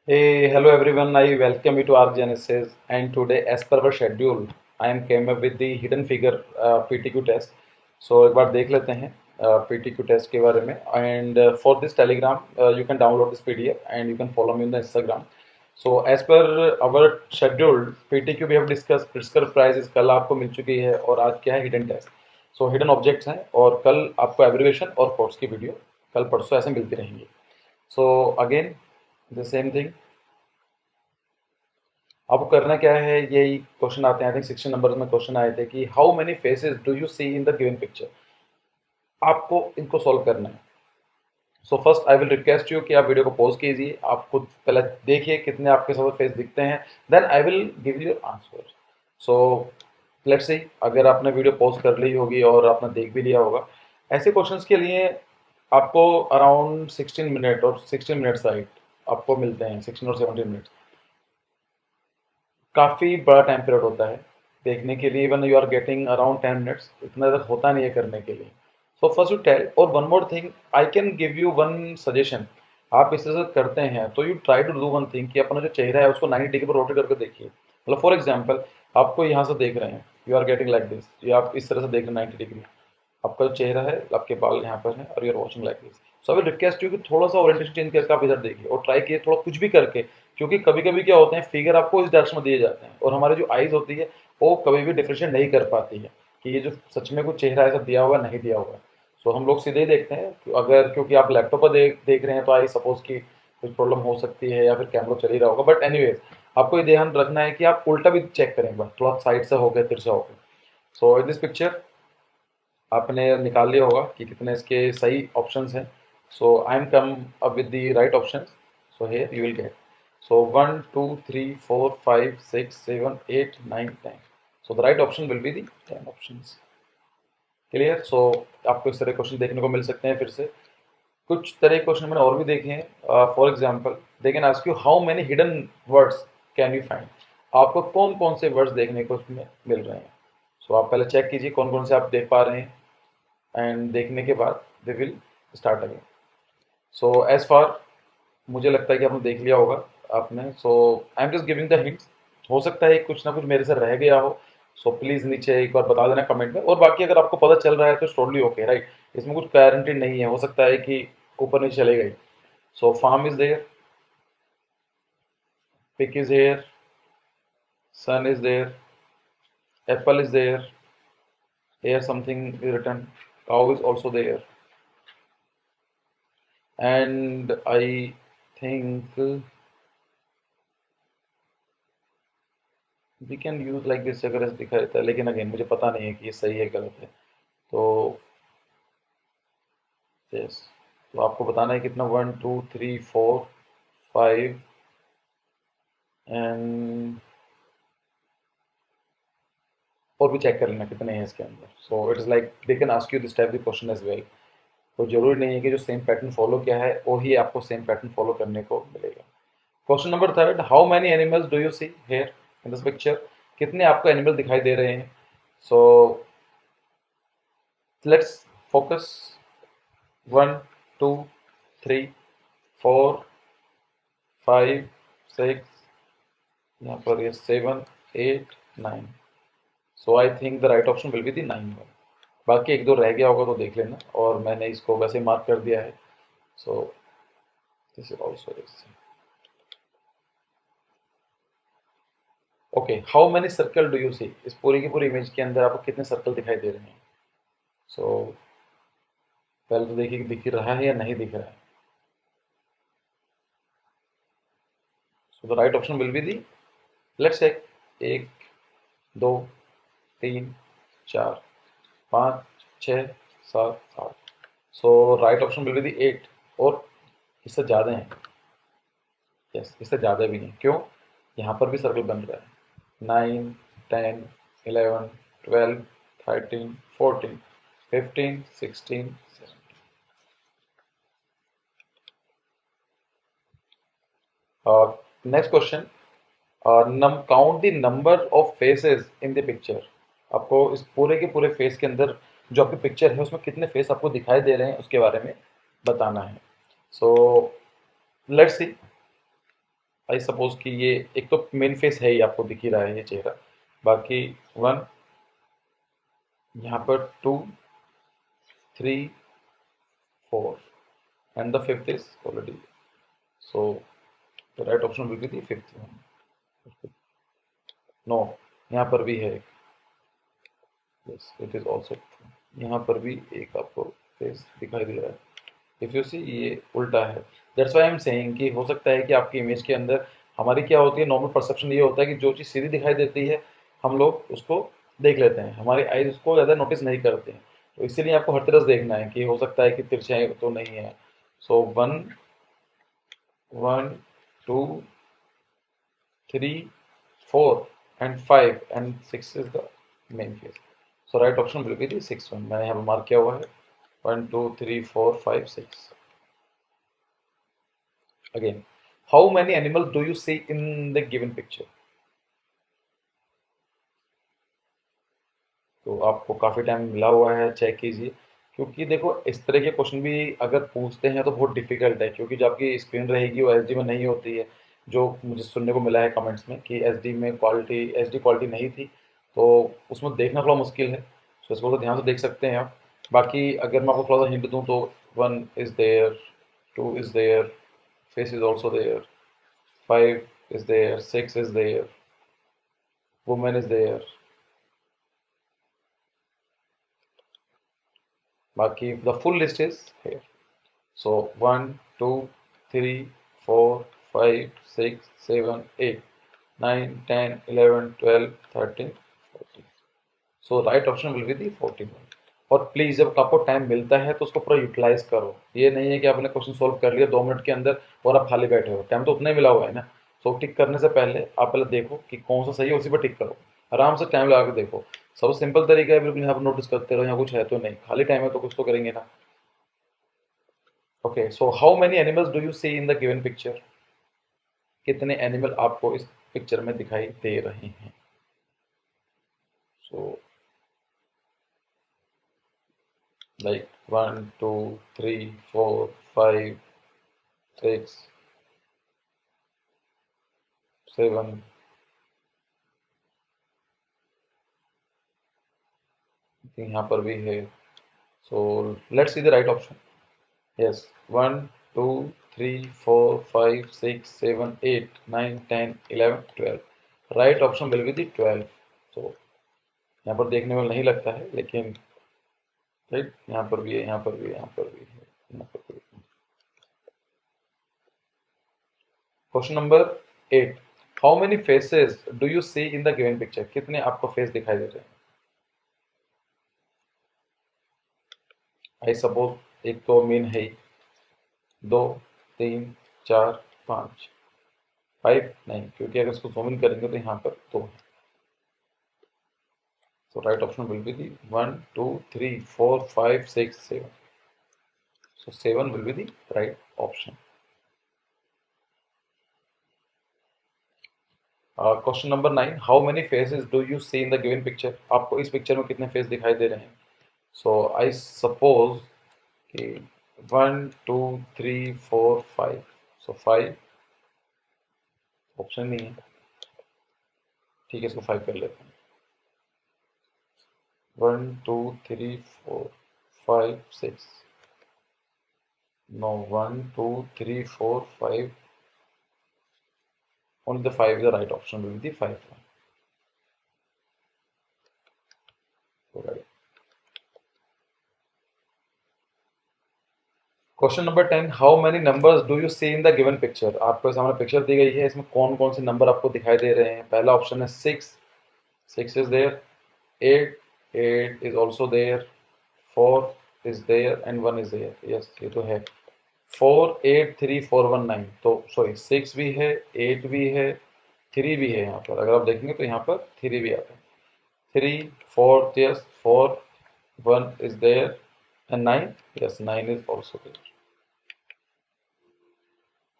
Hey, hello everyone. I welcome you to our Genesis. And today, as per our schedule, I am came up with the hidden figure PTQ test. So एक बार देख लेते हैं PTQ test के बारे में. And for this Telegram, you can download this PDF and you can follow me on the Instagram. So as per our schedule, PTQ we have discussed. Pritzker prizes कल आपको मिल चुकी है और आज क्या है hidden test. So hidden objects हैं और कल आपको abbreviation और quotes की वीडियो कल परसों ऐसे मिलती रहेंगी. So again the same thing. आपको करना क्या है, यही क्वेश्चन आते हैं। आई थिंक 16 नंबर में क्वेश्चन आए थे कि how many faces do you see in the given picture. आपको इनको सॉल्व करना है। So first I will request you कि आप वीडियो को पॉज कीजिए, आप खुद पहले देखिए कितने आपके सब फेस दिखते हैं, then I will give you answer. So let's see, अगर आपने वीडियो पॉज कर ली होगी और आपने देख भी लिया होगा, ऐसे क्वेश्चंस के लिए आपको अराउंड 16 मिनट और 16 मिनट्स राइट आपको मिलते हैं, 16 और 17 मिनट्स। काफ़ी बड़ा टाइम पीरियड होता है देखने के लिए। Even you are getting around 10 minutes, इतना ज़्यादा होता नहीं है करने के लिए। सो फर्स्ट यू टेल, और one more thing I can give you one suggestion. आप इस तरह से करते हैं तो you try to do one thing कि अपना जो चेहरा है उसको 90 डिग्री पर रोटेट करके देखिए। मतलब फॉर एग्जाम्पल, आपको यहाँ से देख रहे हैं, you are getting like this, ये आप इस तरह से देख रहे हैं 90 डिग्री। आपका जो चेहरा है, आपके बाल यहाँ पर हैं और you are watching like this. So I will request you कि थोड़ा सा ओरिएंटेशन चेंज करके आप इधर देखिए और ट्राई किए थोड़ा कुछ भी करके, क्योंकि कभी कभी क्या होते हैं, फिगर आपको इस डायरेक्शन में दिए जाते हैं और हमारी जो आईज होती है वो कभी भी डिफ्रेंशिएट नहीं कर पाती है कि ये जो सच में कुछ चेहरा ऐसा दिया हुआ है, नहीं दिया हुआ है। सो हम लोग सीधे ही देखते हैं कि अगर, क्योंकि आप लैपटॉप पर देख रहे हैं तो आई सपोज की कुछ प्रॉब्लम हो सकती है या फिर कैमरा चल ही रहा होगा, बट एनीवेज आपको ये ध्यान रखना है कि आप उल्टा भी चेक करें एक बार, थोड़ा साइड से हो गया, तिरछा हो गया। सो इन दिस पिक्चर आपने निकाल लिया होगा कि कितने इसके सही ऑप्शंस हैं। So I am come up with the right options. So here you will get, so 1 2 3 4 5 6 7 8 9 10। So the right option will be the 10 options. Clear. So आपको इस तरह क्वेश्चन देखने को मिल सकते हैं। फिर से कुछ तरह के क्वेश्चन मैंने और भी देखे हैं। For example, they can ask you how many hidden words can you find. आपको कौन कौन से वर्ड्स देखने को उसमें मिल रहे हैं। सो आप पहले चेक कीजिए कौन कौन से आप देख पा रहे हैं, एंड देखने के बाद we will start again. So as far मुझे लगता है कि आपने देख लिया होगा आपने। So I am just giving the hints. हो सकता है कुछ ना कुछ मेरे से रह गया हो, सो प्लीज़ नीचे एक बार बता देना कमेंट में। और बाकी अगर आपको पता चल रहा है तो टोटली ओके, राइट। इसमें कुछ गारंटी नहीं है, हो सकता है कि ऊपर नीचे चले गई। So farm is there, pig is here, sun is there, apple is there, here something is written, cow is also there, and I think we can use like this अगर ऐसे दिखा देता है, लेकिन अगेन मुझे पता नहीं है कि ये सही है गलत है। तो यस, तो आपको बताना है कितना, 1 2 3 4 5 एंड और भी चेक कर लेना कितने हैं इसके अंदर। So it is like they can ask you this type the question as well. तो जरूरी नहीं है कि जो सेम पैटर्न फॉलो किया है वो ही आपको सेम पैटर्न फॉलो करने को मिलेगा। Question number third, how many animals do you see here in this picture. कितने आपको एनिमल दिखाई दे रहे हैं। So let's focus. 1 2 3 4 5 6, यहाँ पर ये 7 8 9। So I think the right option will be the 9 one. बाकी एक दो रह गया होगा तो देख लेना, और मैंने इसको वैसे मार्क कर दिया है। So this is also this. Okay, how many circle do you see. इस पूरी की पूरी इमेज के अंदर आपको कितने सर्कल दिखाई दे रहे हैं। सो पहले तो देखिए कि दिख रहा है या नहीं दिख रहा है। So the right option will be D, let's check, 1 2 3 4 5 6 7 8। So right option will be D 8, और इससे ज़्यादा हैं। यस, इससे ज़्यादा भी नहीं, क्यों, यहाँ पर भी सर्कल बन रहा है। 9 10 11 12 13 14 15 16 17। Next question, count the number of faces in the picture. आपको इस पूरे के पूरे फेस के अंदर जो आपकी पिक्चर है उसमें कितने फेस आपको दिखाई दे रहे हैं उसके बारे में बताना है। सो लेट्स सी, आई सपोज कि ये एक तो मेन फेस है ही, आपको दिख ही रहा है ये चेहरा, बाकी 1, यहाँ पर 2, 3, 4 and the fifth is already, so the right option will be the fifth one. No, यहाँ पर भी है एक, यस इट इज ऑल्सो, यहाँ पर भी एक आपको फेस दिखाई दे रहा है। इफ यू सी ये उल्टा है, that's why I am saying कि हो सकता है कि आपकी इमेज के अंदर, हमारी क्या होती है नॉर्मल परसेप्शन ये होता है कि जो चीज़ सीधी दिखाई देती है हम लोग उसको देख लेते हैं, हमारी आईज उसको ज़्यादा नोटिस नहीं करते हैं, तो इसीलिए आपको हर तरह से देखना है कि हो सकता है कि तिरछाई तो नहीं है। सो 1, 1, 2, 3, 4 and 5 and 6 is the main case. So right option will be the sixth one. मैंने यहाँ पर मार्क किया हुआ है 1, 2, 3, 4, 5, 6. Again, how many animals do you see in the given picture? तो आपको काफ़ी टाइम मिला हुआ है, चेक कीजिए, क्योंकि देखो इस तरह के क्वेश्चन भी अगर पूछते हैं तो बहुत डिफिकल्ट है, क्योंकि जो आपकी स्क्रीन रहेगी वो एचडी में नहीं होती है। जो मुझे सुनने को मिला है कमेंट्स में कि एचडी में क्वालिटी, एचडी क्वालिटी नहीं थी, तो उसमें देखना थोड़ा मुश्किल है, तो इसको तो ध्यान से देख सकते हैं आप। बाकी अगर मैं आपको थोड़ा सा हिंट दूँ तो 1 is there, 2 is there, face is also there, 5 is there, 6 is there, women is there, बाकी the full list is here. So 1, 2, 3, 4, 5, 6, 7, 8, 9, 10, 11, 12, 13, 14. So right option will be the 14 one. और प्लीज़ जब आपको टाइम मिलता है तो उसको पूरा यूटिलाइज करो। ये नहीं है कि आपने क्वेश्चन सॉल्व कर लिया 2 मिनट के अंदर और आप खाली बैठे हो, टाइम तो उतना ही मिला हुआ है ना। सो टिक करने से पहले आप पहले देखो कि कौन सा सही है, उसी पर टिक करो, आराम से टाइम लगा के देखो। सबसे सिंपल तरीका है, बिल्कुल यहाँ पर नोटिस करते रहो यहाँ कुछ है तो नहीं, खाली टाइम है तो कुछ तो करेंगे ना। Okay, so how many animals do you see in the given picture? कितने एनिमल आपको इस पिक्चर में दिखाई दे रहे हैं? सो लाइक 1, 2, 3, 4, 5, 6, 7, यहाँ पर भी है। सो let's see the right option. Yes, 1, 2, 3, 4, 5, 6, 7, 8, 9, 10, 11, 12। Right option will be the 12। तो यहाँ पर देखने में नहीं लगता है, लेकिन राइट यहाँ पर भी है, यहाँ पर भी है, यहाँ पर भी है, यहाँ पर भी है। Question number 8, how many faces do you see in the given picture? कितने आपको फेस दिखाई दे रहे हैं? आई सपोज एक तो मेन है ही, 2, 3, 4, 5, 5 नहीं, क्योंकि अगर इसको जूम इन करेंगे तो यहाँ पर 2 है। So right option will be the 1, 2, 3, 4, 5, 6, 7. So 7 will be the right option. Question number 9, how many faces do you see in the given picture? आपको इस पिक्चर में कितने फेस दिखाई दे रहे हैं? So I suppose कि 1, 2, 3, 4, 5. So 5 ऑप्शन नहीं है, ठीक है, इसको 5 कर लेते हैं। 1, 2, 3, 4, 5, 6. No, 1, 2, 3, 4, 5. Only the 5 is the right option, will be the 5 one. So right. Question number 10, how many numbers do you see in the given picture? आपके सामने पिक्चर दी गई है, इसमें कौन कौन से नंबर आपको दिखाई दे रहे हैं? पहला ऑप्शन है 6, 6 is there, 8, 8 is also there, 4 is there and 1 is there. Yes, ये तो है 4, 8, 3, 4, 1, 9। तो सॉरी 6 भी है, 8 भी है, 3 भी है। यहाँ पर अगर आप देखेंगे तो यहाँ पर 3 भी आता है। 3, 4, yes 4, 1 is there and 9, yes 9 is also there.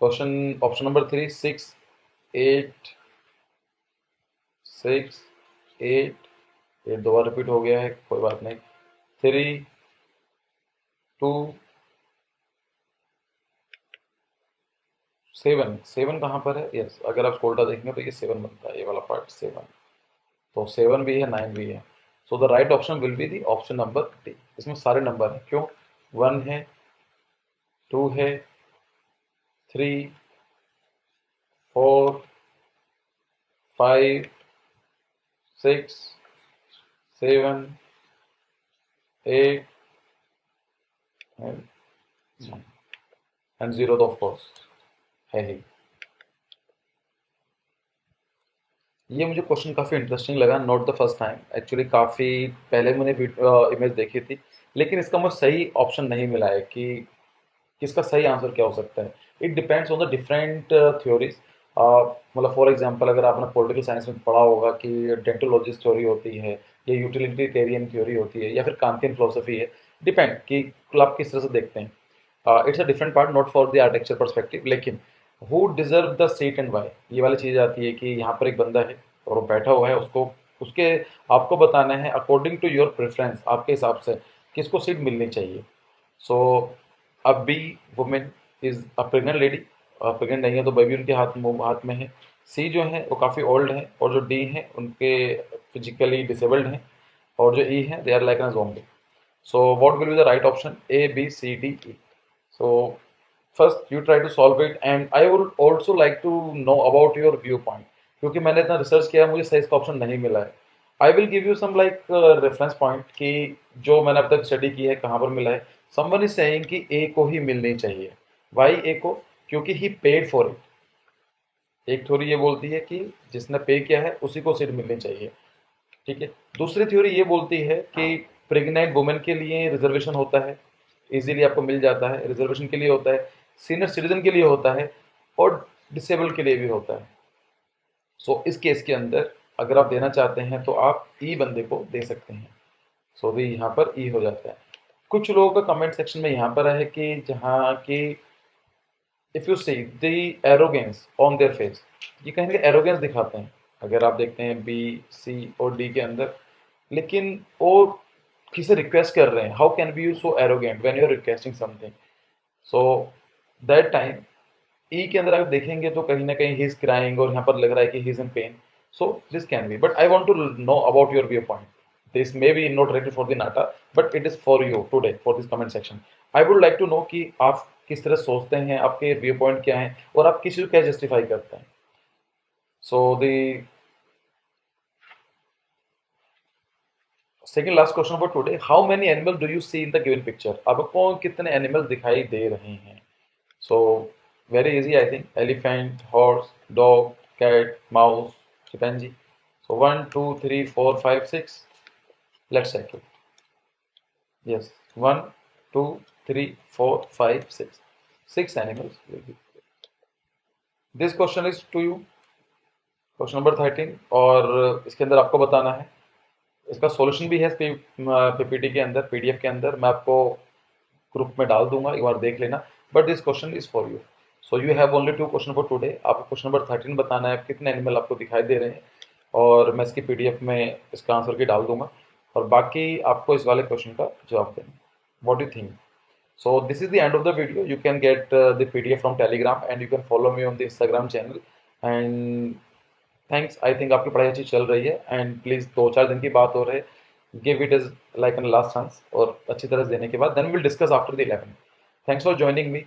Question option number 3, 6, 8, 6, 8, 8 दो बार रिपीट हो गया है, कोई बात नहीं। 3, 2, 7 7 कहाँ पर है? यस, अगर आप स्कोल्टा देखेंगे तो ये 7 बनता है, ये वाला पार्ट 7। तो 7 भी है, 9 भी है। So the right option will be the option number D. इसमें सारे नंबर हैं, क्यों? 1 है, 2 है, 3, 4, 5, 6, 7, 8 एंड 0 तो ऑफ कोर्स है ही। ये मुझे क्वेश्चन काफ़ी इंटरेस्टिंग लगा, not the first time actually, काफ़ी पहले मैंने इमेज देखी थी, लेकिन इसका मुझे सही ऑप्शन नहीं मिला है कि इसका सही आंसर क्या हो सकता है। It depends on the different theories. मतलब फॉर एग्जांपल अगर आपने पॉलिटिकल साइंस में पढ़ा होगा कि डेंटोलॉजिस्ट थ्योरी होती है, या यूटिलिटेरियन थ्योरी होती है, या फिर कांतियन फिलोसफी है, डिपेंड कि आप किस तरह से देखते हैं। It's a different part, not for the architecture perspective. लेकिन who deserve the seat and why, ये वाली चीज़ आती है कि यहाँ पर एक बंदा है और वो बैठा हुआ है, उसको उसके आपको बताना है अकॉर्डिंग टू योर प्रेफरेंस, आपके हिसाब से किसको सीट मिलनी चाहिए। सो अब B woman is a pregnant lady, pregnant नहीं है तो बेबी उनके हाथ में है। सी जो है वो काफ़ी ओल्ड है, और जो डी है उनके फिजिकली डिसेबल्ड हैं, और जो ई है they are like an zombie. So what will be the right option? A B C D E. So first you try to solve it, and I would also like to know about your view point, क्योंकि मैंने इतना research किया, मुझे सही इसका option नहीं मिला है। I will give you some like reference point कि जो मैंने अब तक स्टडी की है कहाँ पर मिला है। समवन इज सेइंग कि ए को ही मिलनी चाहिए। वाई ए को? क्योंकि ही पेड फॉर इट। एक थ्योरी ये बोलती है कि जिसने पे किया है उसी को सीट मिलनी चाहिए, ठीक है। दूसरी थ्योरी ये बोलती है कि प्रेग्नेंट वुमेन के लिए रिजर्वेशन होता है, इजीली आपको मिल जाता है, रिजर्वेशन के लिए होता है, सीनियर सिटीजन के लिए होता है, और डिसेबल के लिए भी होता है। सो इस केस के अंदर अगर आप देना चाहते हैं तो आप ई बंदे को दे सकते हैं। सो भी यहाँ पर ई हो जाता है। कुछ लोगों का कमेंट सेक्शन में यहाँ पर है कि जहाँ की if you see the arrogance on their face, ये कहीं ना कहीं एरोगेंस दिखाते हैं अगर आप देखते हैं बी, सी और डी के अंदर। लेकिन वो किसे रिक्वेस्ट कर रहे हैं? How can be you so arrogant when you are requesting something? So that time E के अंदर आप देखेंगे तो कहीं ना कहीं ही इज क्राइंग, और यहाँ पर लग रहा है कि he is in pain. So this can be, but I want to know about your view point. This may be not ready for the NATA, but it is for you today for this comment section. I would like to know कि आप किस तरह सोचते हैं, आपके view point क्या है, और आप किसी को क्या जस्टिफाई करते हैं। So the second last question for today, how many animal do you see in the given picture? आपको कितने एनिमल दिखाई दे रहे हैं? So very easy, I think. Elephant, horse, dog, cat, mouse, chimpanzee. So 1, 2, 3, 4, 5, 6. Let's check it. Yes, 1, 2, 3, 4, 5, 6. 6 animals will be. This question is to you. Question number 13, और इसके अंदर आपको बताना है, इसका सॉल्यूशन भी है पीपीटी के अंदर, पीडीएफ के अंदर। मैं आपको ग्रुप में डाल दूंगा, एक बार देख लेना। But this question is for you. So you have only 2 question for today. आपको क्वेश्चन नंबर 13 बताना है कितने एनिमल आपको दिखाई दे रहे हैं, और मैं इसकी पीडीएफ में इसका आंसर की डाल दूंगा, और बाकी आपको इस वाले क्वेश्चन का जवाब देना। What do you think? So this is the end of the video. You can get the PDF from Telegram, and you can follow me on the Instagram channel. And thanks. I think आपकी पढ़ाई अच्छी चल रही है, and please 2-4 दिन की बात हो रही है, give it as like a last chance, और अच्छी तरह से देने के बाद then we'll discuss after the 11. Thanks for joining me.